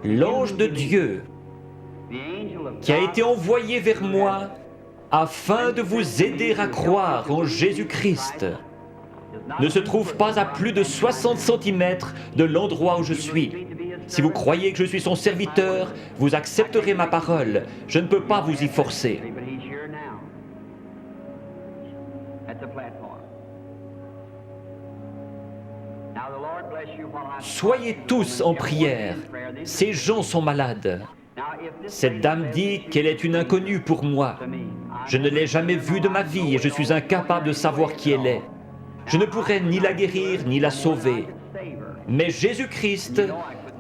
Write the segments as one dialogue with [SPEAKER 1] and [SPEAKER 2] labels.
[SPEAKER 1] L'ange de Dieu qui a été envoyé vers moi afin de vous aider à croire en Jésus-Christ ne se trouve pas à plus de 60 cm de l'endroit où je suis. Si vous croyez que je suis son serviteur, vous accepterez ma parole. Je ne peux pas vous y forcer. Soyez tous en prière. Ces gens sont malades. Cette dame dit qu'elle est une inconnue pour moi. Je ne l'ai jamais vue de ma vie et je suis incapable de savoir qui elle est. Je ne pourrais ni la guérir ni la sauver. Mais Jésus-Christ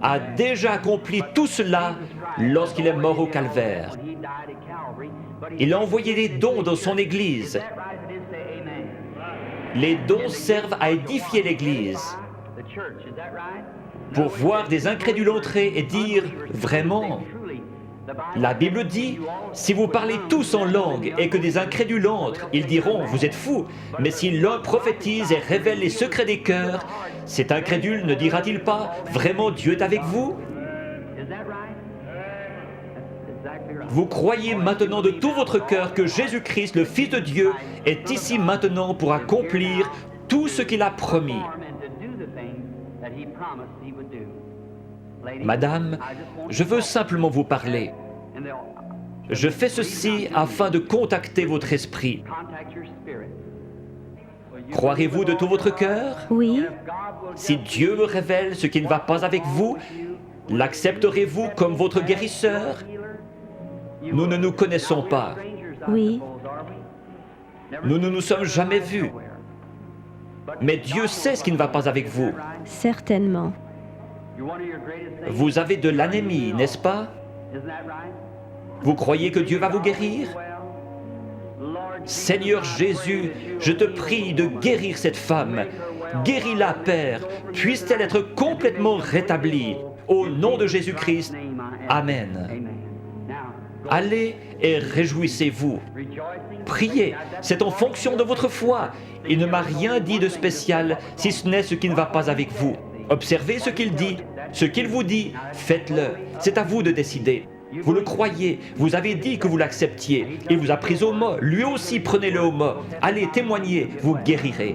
[SPEAKER 1] a déjà accompli tout cela lorsqu'il est mort au calvaire. Il a envoyé des dons dans son Église. Les dons servent à édifier l'Église. Pour voir des incrédules entrer et dire « Vraiment ?» La Bible dit, si vous parlez tous en langue et que des incrédules entrent, ils diront, vous êtes fous. Mais si l'un prophétise et révèle les secrets des cœurs, cet incrédule ne dira-t-il pas, vraiment Dieu est avec vous? Vous croyez maintenant de tout votre cœur que Jésus-Christ, le Fils de Dieu, est ici maintenant pour accomplir tout ce qu'il a promis. Madame, je veux simplement vous parler. Je fais ceci afin de contacter votre esprit. Croirez-vous de tout votre cœur?
[SPEAKER 2] Oui.
[SPEAKER 1] Si Dieu me révèle ce qui ne va pas avec vous, l'accepterez-vous comme votre guérisseur? Nous ne nous connaissons pas.
[SPEAKER 2] Oui.
[SPEAKER 1] Nous ne nous sommes jamais vus. Mais Dieu sait ce qui ne va pas avec vous.
[SPEAKER 2] Certainement.
[SPEAKER 1] Vous avez de l'anémie, n'est-ce pas? Vous croyez que Dieu va vous guérir? Seigneur Jésus, je te prie de guérir cette femme. Guéris-la, Père. Puisse-t-elle être complètement rétablie. Au nom de Jésus-Christ. Amen. Allez et réjouissez-vous. Priez, c'est en fonction de votre foi. Il ne m'a rien dit de spécial, si ce n'est ce qui ne va pas avec vous. Observez ce qu'il dit. Ce qu'il vous dit, faites-le. C'est à vous de décider. Vous le croyez, vous avez dit que vous l'acceptiez. Il vous a pris au mot, lui aussi prenez-le au mot. Allez, témoignez, vous guérirez.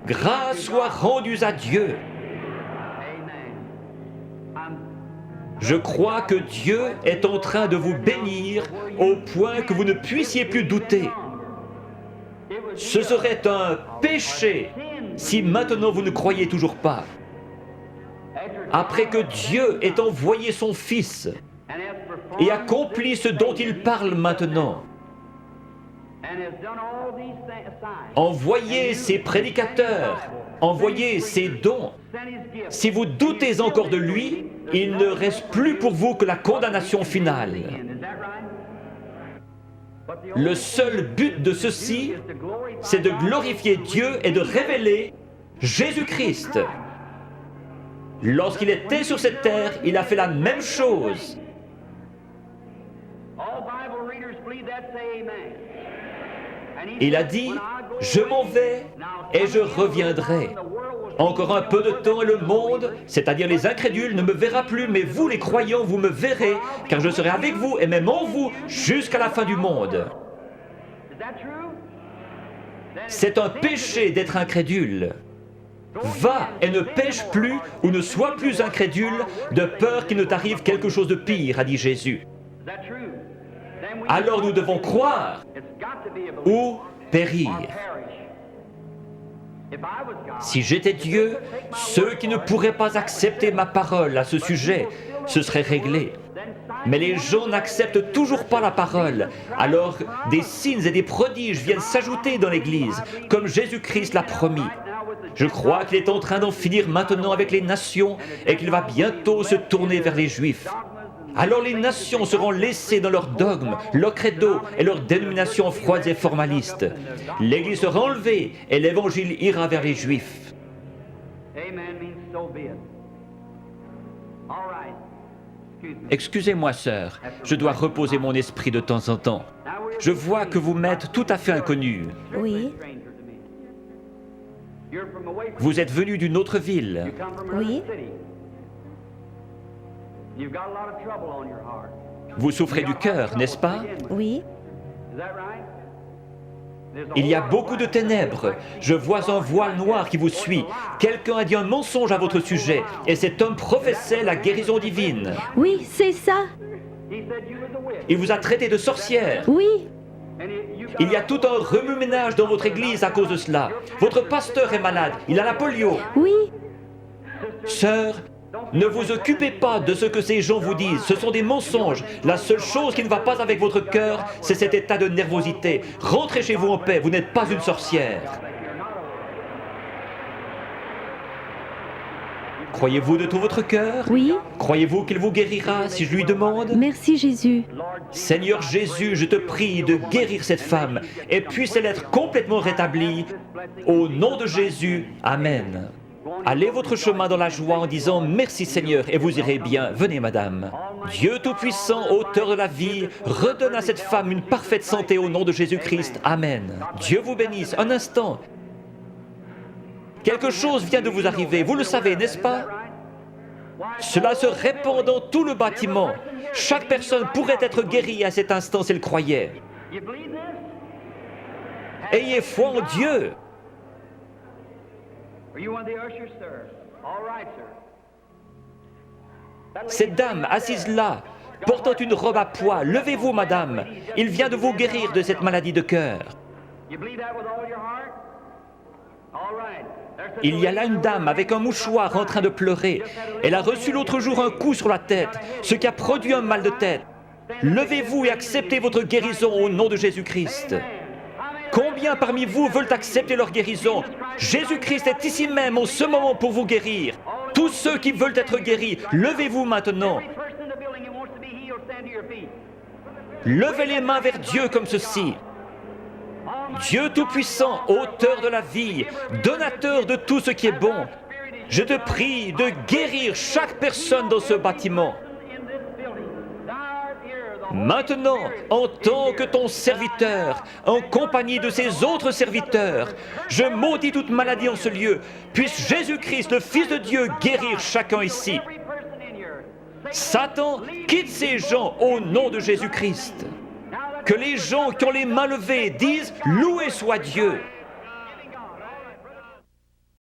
[SPEAKER 1] Grâce soit rendue à Dieu. Je crois que Dieu est en train de vous bénir au point que vous ne puissiez plus douter. Ce serait un péché si maintenant vous ne croyez toujours pas. Après que Dieu ait envoyé son Fils et accompli ce dont il parle maintenant, envoyez ses prédicateurs, envoyez ses dons. Si vous doutez encore de lui, il ne reste plus pour vous que la condamnation finale. Le seul but de ceci, c'est de glorifier Dieu et de révéler Jésus-Christ. Lorsqu'il était sur cette terre, il a fait la même chose. Il a dit, je m'en vais et je reviendrai. Encore un peu de temps et le monde, c'est-à-dire les incrédules, ne me verra plus, mais vous les croyants, vous me verrez, car je serai avec vous et même en vous jusqu'à la fin du monde. C'est un péché d'être incrédule. Va et ne pêche plus ou ne sois plus incrédule, de peur qu'il ne t'arrive quelque chose de pire, a dit Jésus. Alors nous devons croire ou périr. Si j'étais Dieu, ceux qui ne pourraient pas accepter ma parole à ce sujet, ce serait réglé. Mais les gens n'acceptent toujours pas la parole. Alors des signes et des prodiges viennent s'ajouter dans l'Église, comme Jésus-Christ l'a promis. Je crois qu'il est en train d'en finir maintenant avec les nations et qu'il va bientôt se tourner vers les Juifs. Alors les nations seront laissées dans leurs dogmes, leur credo et leurs dénominations froides et formalistes. L'Église sera enlevée et l'Évangile ira vers les Juifs. Excusez-moi, sœur, je dois reposer mon esprit de temps en temps. Je vois que vous m'êtes tout à fait inconnu.
[SPEAKER 2] Oui.
[SPEAKER 1] Vous êtes venu d'une autre ville.
[SPEAKER 2] Oui.
[SPEAKER 1] Vous souffrez du cœur, n'est-ce pas?
[SPEAKER 2] Oui.
[SPEAKER 1] Il y a beaucoup de ténèbres. Je vois un voile noir qui vous suit. Quelqu'un a dit un mensonge à votre sujet, et cet homme professait la guérison divine.
[SPEAKER 2] Oui, c'est ça.
[SPEAKER 1] Il vous a traité de sorcière.
[SPEAKER 2] Oui.
[SPEAKER 1] Il y a tout un remue-ménage dans votre église à cause de cela. Votre pasteur est malade, il a la polio.
[SPEAKER 2] Oui.
[SPEAKER 1] Sœur, ne vous occupez pas de ce que ces gens vous disent, ce sont des mensonges. La seule chose qui ne va pas avec votre cœur, c'est cet état de nervosité. Rentrez chez vous en paix, vous n'êtes pas une sorcière. Croyez-vous de tout votre cœur?
[SPEAKER 2] Oui.
[SPEAKER 1] Croyez-vous qu'il vous guérira si je lui demande?
[SPEAKER 2] Merci Jésus.
[SPEAKER 1] Seigneur Jésus, je te prie de guérir cette femme et puisse-elle être complètement rétablie. Au nom de Jésus, Amen. Allez votre chemin dans la joie en disant « Merci Seigneur » et vous irez bien. Venez madame. Dieu Tout-Puissant, auteur de la vie, redonne à cette femme une parfaite santé au nom de Jésus-Christ. Amen. Dieu vous bénisse. Un instant. Quelque chose vient de vous arriver, vous le savez, n'est-ce pas? Cela se répand dans tout le bâtiment. Chaque personne pourrait être guérie à cet instant s'il croyait. Ayez foi en Dieu. Cette dame assise là, portant une robe à pois, levez-vous madame, il vient de vous guérir de cette maladie de cœur. Il y a là une dame avec un mouchoir en train de pleurer. Elle a reçu l'autre jour un coup sur la tête, ce qui a produit un mal de tête. Levez-vous et acceptez votre guérison au nom de Jésus-Christ. Combien parmi vous veulent accepter leur guérison? Jésus-Christ est ici même en ce moment pour vous guérir. Tous ceux qui veulent être guéris, levez-vous maintenant. Levez les mains vers Dieu comme ceci. Dieu Tout-Puissant, auteur de la vie, donateur de tout ce qui est bon, je te prie de guérir chaque personne dans ce bâtiment. Maintenant, en tant que ton serviteur, en compagnie de ses autres serviteurs, je maudis toute maladie en ce lieu. Puisse Jésus-Christ, le Fils de Dieu, guérir chacun ici. Satan, quitte ces gens au nom de Jésus-Christ. Que les gens qui ont les mains levées disent « Loué soit Dieu ».